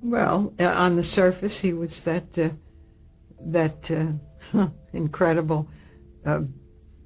Well, on the surface, he was that incredible, uh,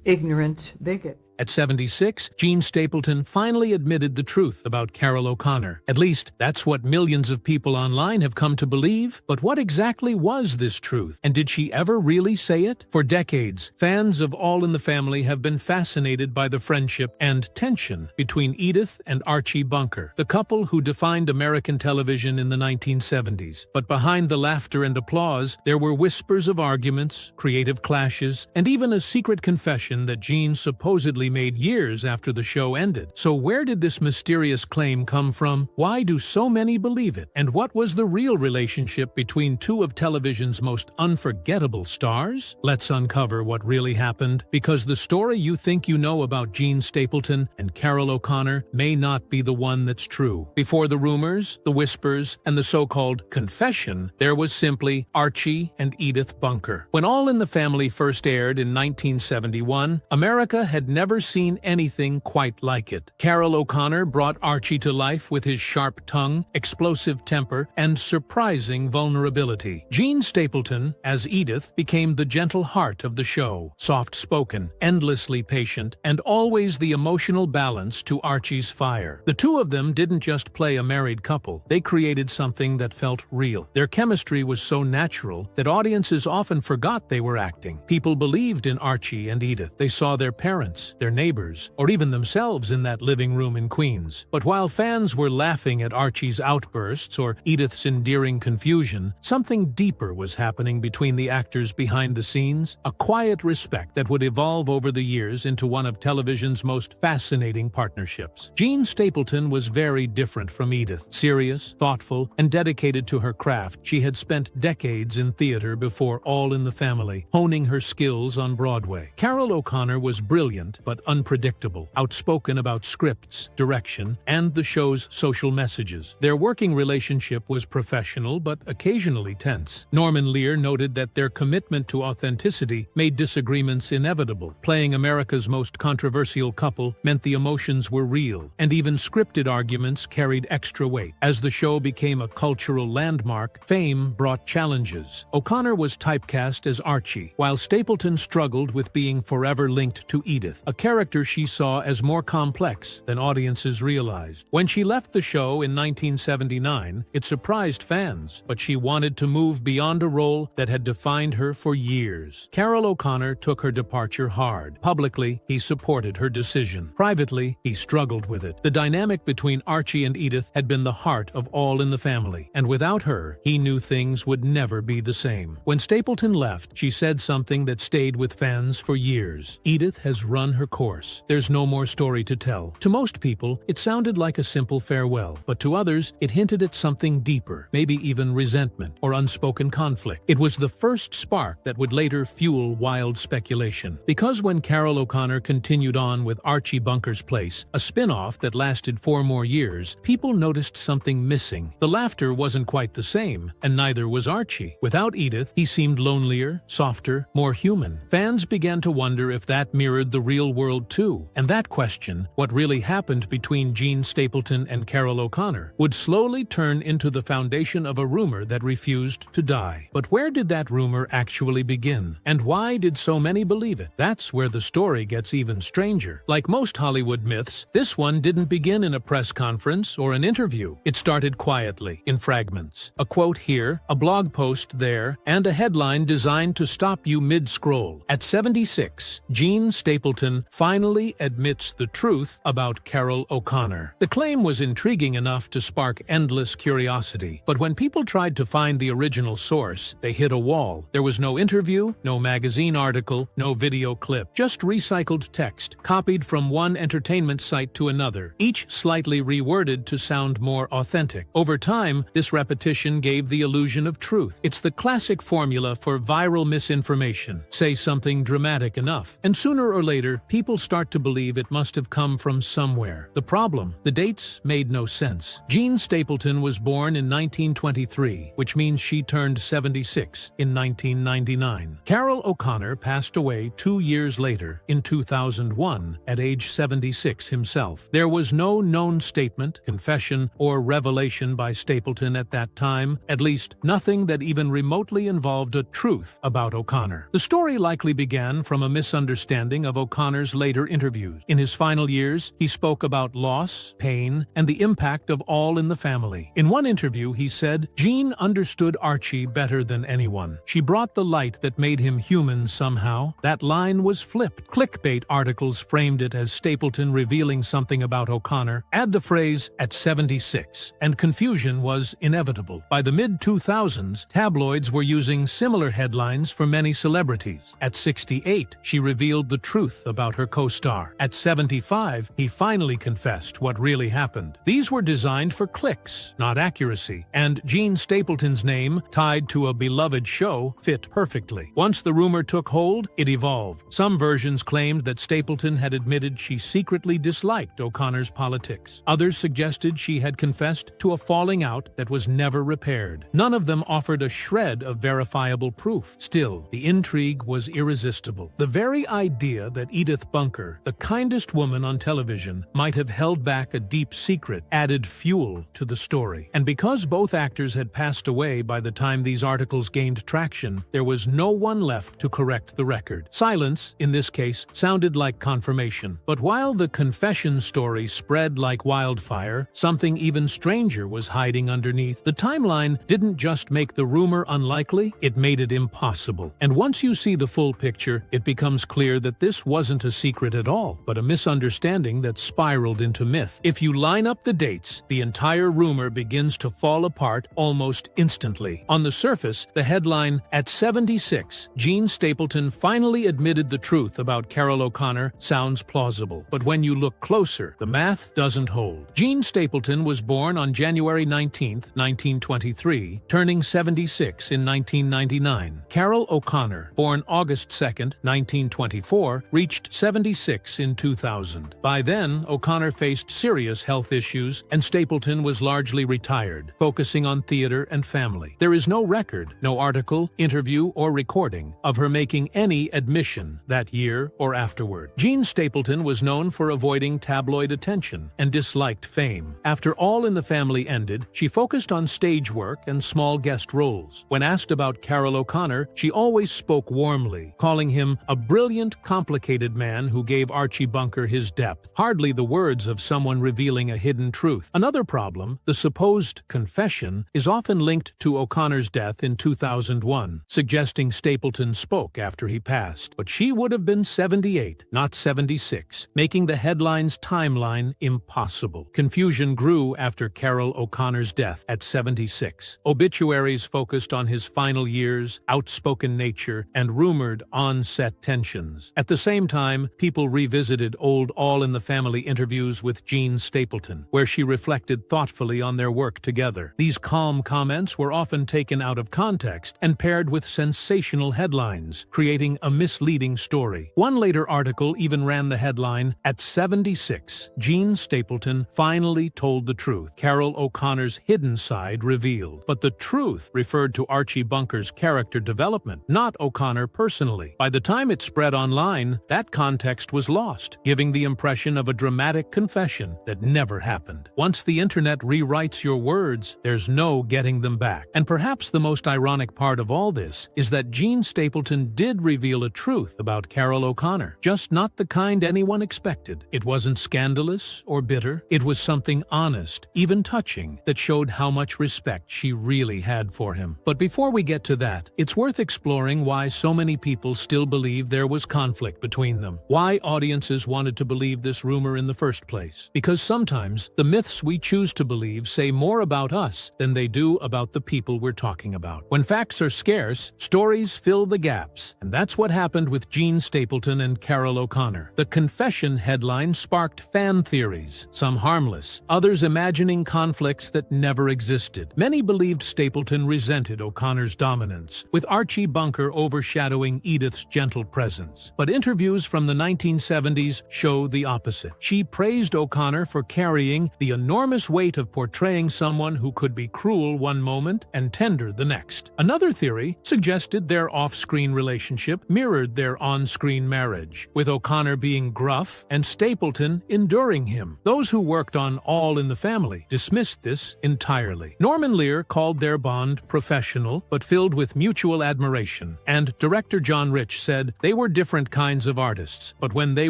ignorant bigot. At 76, Jean Stapleton finally admitted the truth about Carroll O'Connor. At least, that's what millions of people online have come to believe. But what exactly was this truth? And did she ever really say it? For decades, fans of All in the Family have been fascinated by the friendship and tension between Edith and Archie Bunker, the couple who defined American television in the 1970s. But behind the laughter and applause, there were whispers of arguments, creative clashes, and even a secret confession that Jean supposedly made years after the show ended. So where did this mysterious claim come from? Why do so many believe it? And what was the real relationship between two of television's most unforgettable stars? Let's uncover what really happened, because the story you think you know about Jean Stapleton and Carroll O'Connor may not be the one that's true. Before the rumors, the whispers, and the so-called confession, there was simply Archie and Edith Bunker. When All in the Family first aired in 1971, America had never seen anything quite like it. Carroll O'Connor brought Archie to life with his sharp tongue, explosive temper, and surprising vulnerability. Jean Stapleton, as Edith, became the gentle heart of the show, soft-spoken, endlessly patient, and always the emotional balance to Archie's fire. The two of them didn't just play a married couple, they created something that felt real. Their chemistry was so natural that audiences often forgot they were acting. People believed in Archie and Edith. They saw their parents, their neighbors, or even themselves in that living room in Queens. But while fans were laughing at Archie's outbursts or Edith's endearing confusion, something deeper was happening between the actors behind the scenes, a quiet respect that would evolve over the years into one of television's most fascinating partnerships. Jean Stapleton was very different from Edith. Serious, thoughtful, and dedicated to her craft, she had spent decades in theater before All in the Family, honing her skills on Broadway. Carroll O'Connor was brilliant but unpredictable, outspoken about scripts, direction, and the show's social messages. Their working relationship was professional but occasionally tense. Norman Lear noted that their commitment to authenticity made disagreements inevitable. Playing America's most controversial couple meant the emotions were real, and even scripted arguments carried extra weight. As the show became a cultural landmark, fame brought challenges. O'Connor was typecast as Archie, while Stapleton struggled with being forever linked to Edith, a character she saw as more complex than audiences realized. When she left the show in 1979, it surprised fans, but she wanted to move beyond a role that had defined her for years. Carroll O'Connor took her departure hard. Publicly, he supported her decision. Privately, he struggled with it. The dynamic between Archie and Edith had been the heart of All in the Family, and without her, he knew things would never be the same. When Stapleton left, she said something that stayed with fans for years. Edith has run her course. There's no more story to tell. To most people, it sounded like a simple farewell, but to others, it hinted at something deeper, maybe even resentment or unspoken conflict. It was the first spark that would later fuel wild speculation. Because when Carroll O'Connor continued on with Archie Bunker's Place, a spin-off that lasted 4 more years, people noticed something missing. The laughter wasn't quite the same, and neither was Archie. Without Edith, he seemed lonelier, softer, more human. Fans began to wonder if that mirrored the real world too. And that question, what really happened between Jean Stapleton and Carroll O'Connor, would slowly turn into the foundation of a rumor that refused to die. But where did that rumor actually begin? And why did so many believe it? That's where the story gets even stranger. Like most Hollywood myths, this one didn't begin in a press conference or an interview. It started quietly, in fragments. A quote here, a blog post there, and a headline designed to stop you mid-scroll. At 76, Jean Stapleton finally admits the truth about Carroll O'Connor. The claim was intriguing enough to spark endless curiosity, but when people tried to find the original source, they hit a wall. There was no interview, no magazine article, no video clip, just recycled text, copied from one entertainment site to another, each slightly reworded to sound more authentic. Over time, this repetition gave the illusion of truth. It's the classic formula for viral misinformation. Say something dramatic enough, and sooner or later, people people start to believe it must have come from somewhere. The problem? The dates made no sense. Jean Stapleton was born in 1923, which means she turned 76 in 1999. Carroll O'Connor passed away 2 years later, in 2001, at age 76 himself. There was no known statement, confession, or revelation by Stapleton at that time, at least nothing that even remotely involved a truth about O'Connor. The story likely began from a misunderstanding of O'Connor's later interviews. In his final years, he spoke about loss, pain, and the impact of all in the family. In one interview, he said, "Jean understood Archie better than anyone. She brought the light that made him human somehow." That line was flipped. Clickbait articles framed it as Stapleton revealing something about O'Connor. Add the phrase, "at 76," and confusion was inevitable. By the mid-2000s, tabloids were using similar headlines for many celebrities. At 68, she revealed the truth about her co-star. At 75, he finally confessed what really happened. These were designed for clicks, not accuracy, and Jean Stapleton's name, tied to a beloved show, fit perfectly. Once the rumor took hold, it evolved. Some versions claimed that Stapleton had admitted she secretly disliked O'Connor's politics. Others suggested she had confessed to a falling out that was never repaired. None of them offered a shred of verifiable proof. Still, the intrigue was irresistible. The very idea that Edith Bunker, the kindest woman on television, might have held back a deep secret added fuel to the story. And because both actors had passed away by the time these articles gained traction, there was no one left to correct the record. Silence, in this case, sounded like confirmation. But while the confession story spread like wildfire, something even stranger was hiding underneath. The timeline didn't just make the rumor unlikely, it made it impossible. And once you see the full picture, it becomes clear that this wasn't a secret at all, but a misunderstanding that spiraled into myth. If you line up the dates, the entire rumor begins to fall apart almost instantly. On the surface, the headline, "At 76, Jean Stapleton finally admitted the truth about Carroll O'Connor," sounds plausible. But when you look closer, the math doesn't hold. Jean Stapleton was born on January 19, 1923, turning 76 in 1999. Carroll O'Connor, born August 2, 1924, reached 76 in 2000. By then, O'Connor faced serious health issues, and Stapleton was largely retired, focusing on theater and family. There is no record, no article, interview, or recording of her making any admission that year or afterward. Jean Stapleton was known for avoiding tabloid attention and disliked fame. After All in the Family ended, she focused on stage work and small guest roles. When asked about Carroll O'Connor, she always spoke warmly, calling him a brilliant, complicated man who gave Archie Bunker his depth. Hardly the words of someone revealing a hidden truth. Another problem, the supposed confession, is often linked to O'Connor's death in 2001, suggesting Stapleton spoke after he passed. But she would have been 78, not 76, making the headline's timeline impossible. Confusion grew after Carroll O'Connor's death at 76. Obituaries focused on his final years, outspoken nature, and rumored on-set tensions. At the same time, people revisited old All in the Family interviews with Jean Stapleton, where she reflected thoughtfully on their work together. These calm comments were often taken out of context and paired with sensational headlines, creating a misleading story. One later article even ran the headline, "At 76, Jean Stapleton finally told the truth. Carroll O'Connor's hidden side revealed." But the truth referred to Archie Bunker's character development, not O'Connor personally. By the time it spread online, that context was lost, giving the impression of a dramatic confession that never happened. Once the internet rewrites your words, there's no getting them back. And perhaps the most ironic part of all this is that Jean Stapleton did reveal a truth about Carroll O'Connor, just not the kind anyone expected. It wasn't scandalous or bitter. It was something honest, even touching, that showed how much respect she really had for him. But before we get to that, it's worth exploring why so many people still believe there was conflict between them. Why audiences wanted to believe this rumor in the first place. Because sometimes the myths we choose to believe say more about us than they do about the people we're talking about. When facts are scarce, stories fill the gaps. And that's what happened with Jean Stapleton and Carroll O'Connor. The confession headline sparked fan theories, some harmless, others imagining conflicts that never existed. Many believed Stapleton resented O'Connor's dominance, with Archie Bunker overshadowing Edith's gentle presence. But interviews from from the 1970s show the opposite. She praised O'Connor for carrying the enormous weight of portraying someone who could be cruel one moment and tender the next. Another theory suggested their off-screen relationship mirrored their on-screen marriage, with O'Connor being gruff and Stapleton enduring him. Those who worked on All in the Family dismissed this entirely. Norman Lear called their bond professional but filled with mutual admiration, and director John Rich said they were different kinds of artists, but when they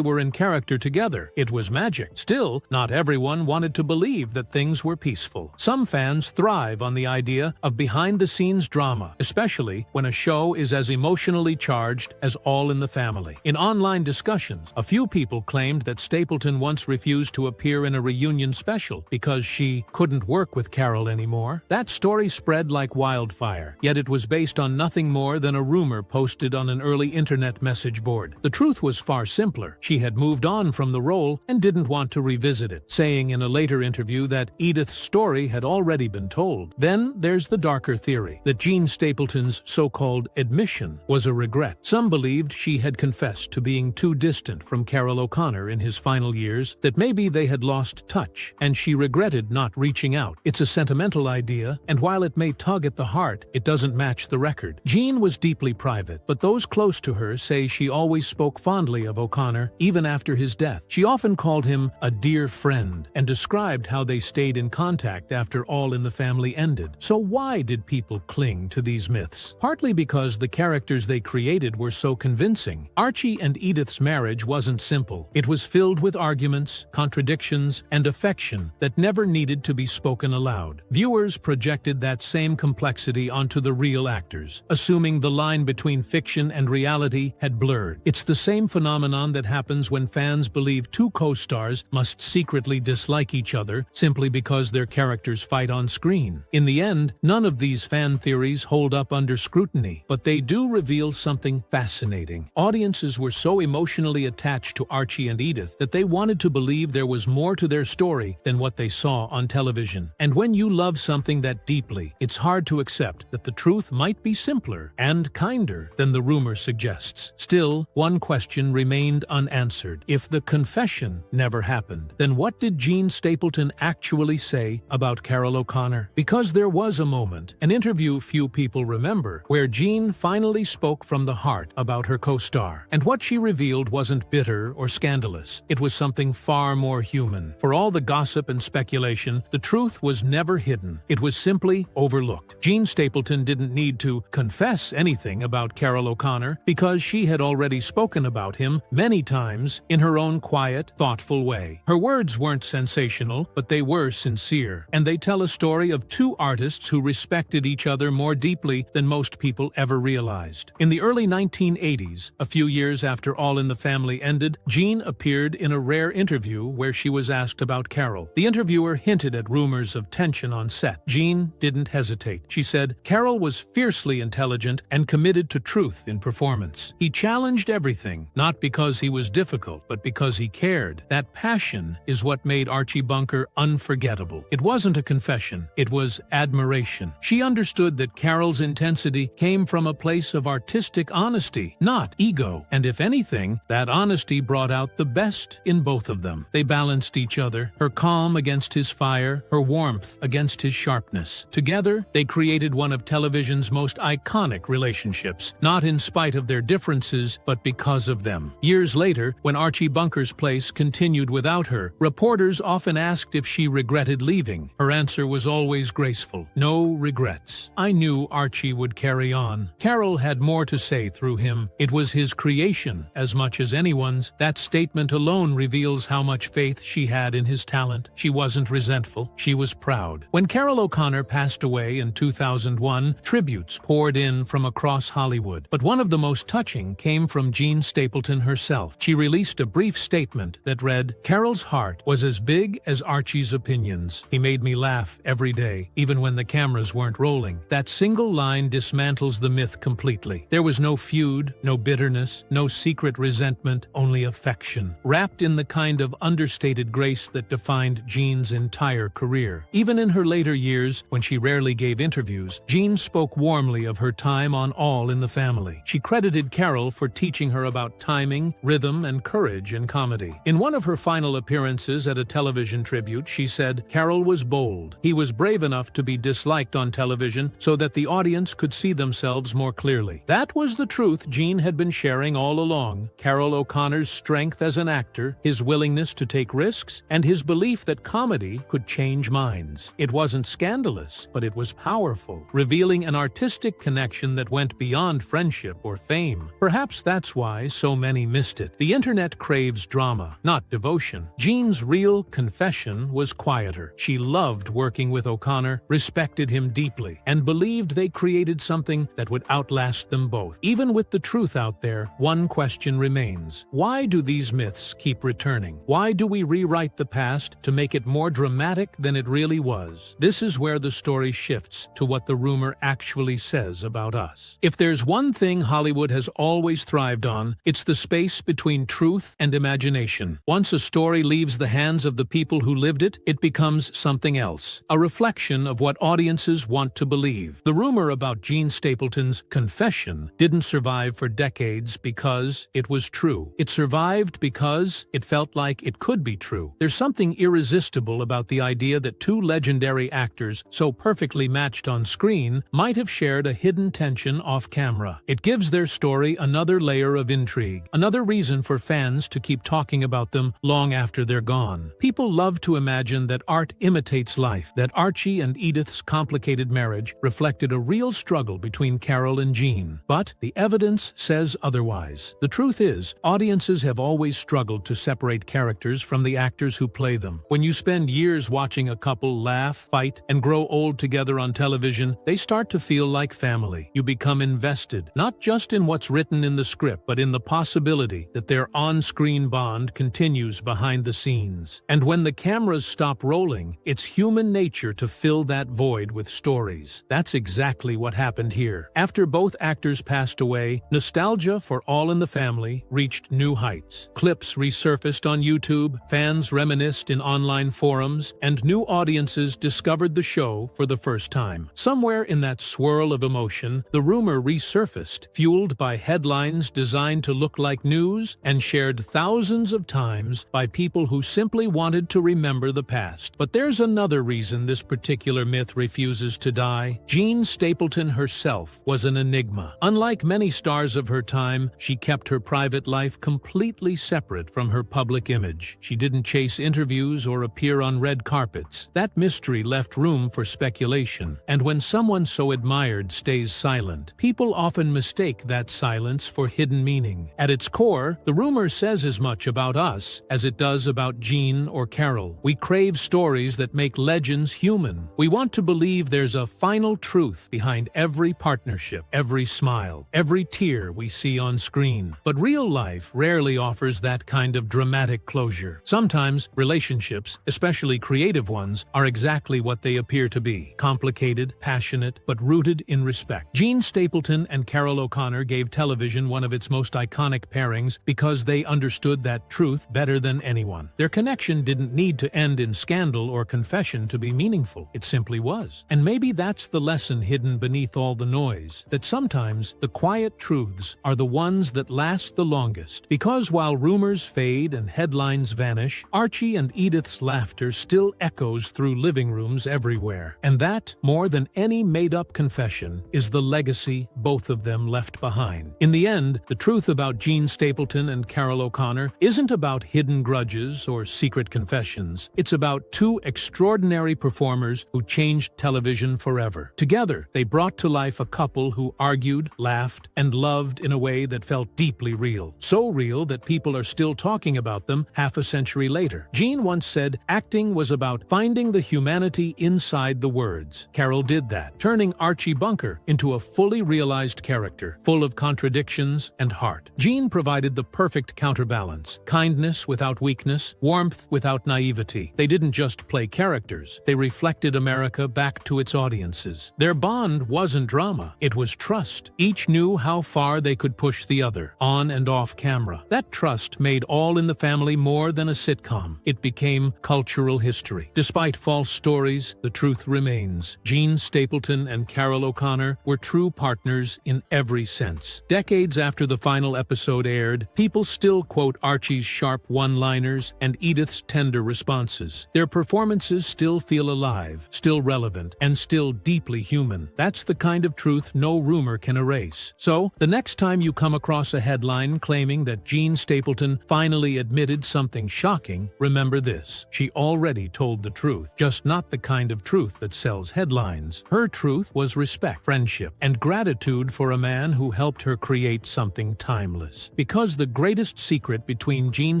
were in character together, it was magic. Still, not everyone wanted to believe that things were peaceful. Some fans thrive on the idea of behind-the-scenes drama, especially when a show is as emotionally charged as All in the Family. In online discussions, a few people claimed that Stapleton once refused to appear in a reunion special because she couldn't work with Carroll anymore. That story spread like wildfire, yet it was based on nothing more than a rumor posted on an early internet message board. The truth was far simpler. She had moved on from the role and didn't want to revisit it, saying in a later interview that Edith's story had already been told. Then there's the darker theory that Jean Stapleton's so-called admission was a regret. Some believed she had confessed to being too distant from Carroll O'Connor in his final years, that maybe they had lost touch, and she regretted not reaching out. It's a sentimental idea, and while it may tug at the heart, it doesn't match the record. Jean was deeply private, but those close to her say she always spoke fondly of O'Connor, even after his death. She often called him a dear friend, and described how they stayed in contact after All in the Family ended. So why did people cling to these myths? Partly because the characters they created were so convincing. Archie and Edith's marriage wasn't simple. It was filled with arguments, contradictions, and affection that never needed to be spoken aloud. Viewers projected that same complexity onto the real actors, assuming the line between fiction and reality had blurred. It's the same phenomenon that happens when fans believe two co-stars must secretly dislike each other simply because their characters fight on screen. In the end, none of these fan theories hold up under scrutiny, but they do reveal something fascinating. Audiences were so emotionally attached to Archie and Edith that they wanted to believe there was more to their story than what they saw on television. And when you love something that deeply, it's hard to accept that the truth might be simpler and kinder than the rumor suggests. Still, one question remained unanswered. If the confession never happened, then what did Jean Stapleton actually say about Carroll O'Connor? Because there was a moment, an interview few people remember, where Jean finally spoke from the heart about her co-star. And what she revealed wasn't bitter or scandalous. It was something far more human. For all the gossip and speculation, the truth was never hidden. It was simply overlooked. Jean Stapleton didn't need to confess anything about Carroll O'Connor because she had already spoken about him many times in her own quiet, thoughtful way. Her words weren't sensational, but they were sincere, and they tell a story of two artists who respected each other more deeply than most people ever realized. In the early 1980s, a few years after All in the Family ended, Jean appeared in a rare interview where she was asked about Carroll. The interviewer hinted at rumors of tension on set. Jean didn't hesitate. She said, "Carroll was fiercely intelligent and committed to truth in performance. He challenged everything, not because he was difficult, but because he cared. That passion is what made Archie Bunker unforgettable." It wasn't a confession, it was admiration. She understood that Carroll's intensity came from a place of artistic honesty, not ego, and if anything, that honesty brought out the best in both of them. They balanced each other, her calm against his fire, her warmth against his sharpness. Together, they created one of television's most iconic relationships, not in spite of their differences, but because of them. Years later, when Archie Bunker's place continued without her, reporters often asked if she regretted leaving. Her answer was always graceful: "No regrets. I knew Archie would carry on." Carroll had more to say through him. It was his creation as much as anyone's. That statement alone reveals how much faith she had in his talent. She wasn't resentful, she was proud. When Carroll O'Connor passed away in 2001, tributes poured in from across Hollywood. But one of the most touching came from Jean Stapleton herself. She released a brief statement that read, "Carroll's heart was as big as Archie's opinions. He made me laugh every day, even when the cameras weren't rolling." That single line dismantles the myth completely. There was no feud, no bitterness, no secret resentment, only affection, wrapped in the kind of understated grace that defined Jean's entire career. Even in her later years, when she rarely gave interviews, Jean spoke warmly of her time on All in the Family. She credited Carroll for teaching her about time timing, rhythm, and courage in comedy. In one of her final appearances at a television tribute, she said, "Carroll was bold. He was brave enough to be disliked on television so that the audience could see themselves more clearly." That was the truth Jean had been sharing all along: Carroll O'Connor's strength as an actor, his willingness to take risks, and his belief that comedy could change minds. It wasn't scandalous, but it was powerful, revealing an artistic connection that went beyond friendship or fame. Perhaps that's why so many missed it. The internet craves drama, not devotion. Jean's real confession was quieter. She loved working with O'Connor, respected him deeply, and believed they created something that would outlast them both. Even with the truth out there, one question remains: why do these myths keep returning? Why do we rewrite the past to make it more dramatic than it really was? This is where the story shifts to what the rumor actually says about us. If there's one thing Hollywood has always thrived on, it's the space between truth and imagination. Once a story leaves the hands of the people who lived it, it becomes something else, a reflection of what audiences want to believe. The rumor about Jean Stapleton's confession didn't survive for decades because it was true. It survived because it felt like it could be true. There's something irresistible about the idea that two legendary actors, so perfectly matched on screen, might have shared a hidden tension off camera. It gives their story another layer of intrigue, another reason for fans to keep talking about them long after they're gone. People love to imagine that art imitates life, that Archie and Edith's complicated marriage reflected a real struggle between Carroll and Jean. But the evidence says otherwise. The truth is, audiences have always struggled to separate characters from the actors who play them. When you spend years watching a couple laugh, fight, and grow old together on television, they start to feel like family. You become invested, not just in what's written in the script, but in the possibility that their on-screen bond continues behind the scenes. And when the cameras stop rolling, it's human nature to fill that void with stories. That's exactly what happened here. After both actors passed away, nostalgia for All in the Family reached new heights. Clips resurfaced on YouTube, fans reminisced in online forums, and new audiences discovered the show for the first time. Somewhere in that swirl of emotion, the rumor resurfaced, fueled by headlines designed to look like news and shared thousands of times by people who simply wanted to remember the past. But there's another reason this particular myth refuses to die. Jean Stapleton herself was an enigma. Unlike many stars of her time, she kept her private life completely separate from her public image. She didn't chase interviews or appear on red carpets. That mystery left room for speculation. And when someone so admired stays silent, people often mistake that silence for hidden meaning. At its core, the rumor says as much about us as it does about Jean or Carroll. We crave stories that make legends human. We want to believe there's a final truth behind every partnership, every smile, every tear we see on screen. But real life rarely offers that kind of dramatic closure. Sometimes relationships, especially creative ones, are exactly what they appear to be: complicated, passionate, but rooted in respect. Jean Stapleton and Carroll O'Connor gave television one of its most iconic pairings because they understood that truth better than anyone. Their connection didn't need to end in scandal or confession to be meaningful. It simply was. And maybe that's the lesson hidden beneath all the noise, that sometimes the quiet truths are the ones that last the longest. Because while rumors fade and headlines vanish, Archie and Edith's laughter still echoes through living rooms everywhere. And that, more than any made-up confession, is the legacy both of them left behind. In the end, the truth about Jean Stapleton and Carroll O'Connor isn't about hidden grudges or secret confessions. It's about two extraordinary performers who changed television forever. Together, they brought to life a couple who argued, laughed, and loved in a way that felt deeply real. So real that people are still talking about them half a century later. Jean once said, "Acting was about finding the humanity inside the words." Carroll did that, turning Archie Bunker into a fully realized character, full of contradictions and heart. Jean provided the perfect counterbalance: kindness without weakness, warmth without naivety. They didn't just play characters, they reflected America back to its audiences. Their bond wasn't drama, it was trust. Each knew how far they could push the other, on and off camera. That trust made All in the Family more than a sitcom. It became cultural history. Despite false stories, the truth remains. Jean Stapleton and Carroll O'Connor were true partners in every sense. Decades after the final episode episode aired, people still quote Archie's sharp one-liners and Edith's tender responses. Their performances still feel alive, still relevant, and still deeply human. That's the kind of truth no rumor can erase. So, the next time you come across a headline claiming that Jean Stapleton finally admitted something shocking, remember this: she already told the truth, just not the kind of truth that sells headlines. Her truth was respect, friendship, and gratitude for a man who helped her create something timeless. Because the greatest secret between Jean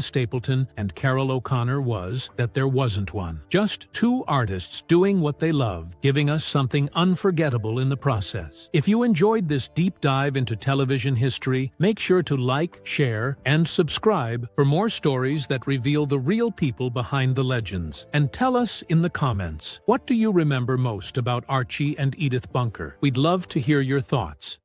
Stapleton and Carroll O'Connor was that there wasn't one. Just two artists doing what they love, giving us something unforgettable in the process. If you enjoyed this deep dive into television history, make sure to like, share, and subscribe for more stories that reveal the real people behind the legends. And tell us in the comments, what do you remember most about Archie and Edith Bunker? We'd love to hear your thoughts.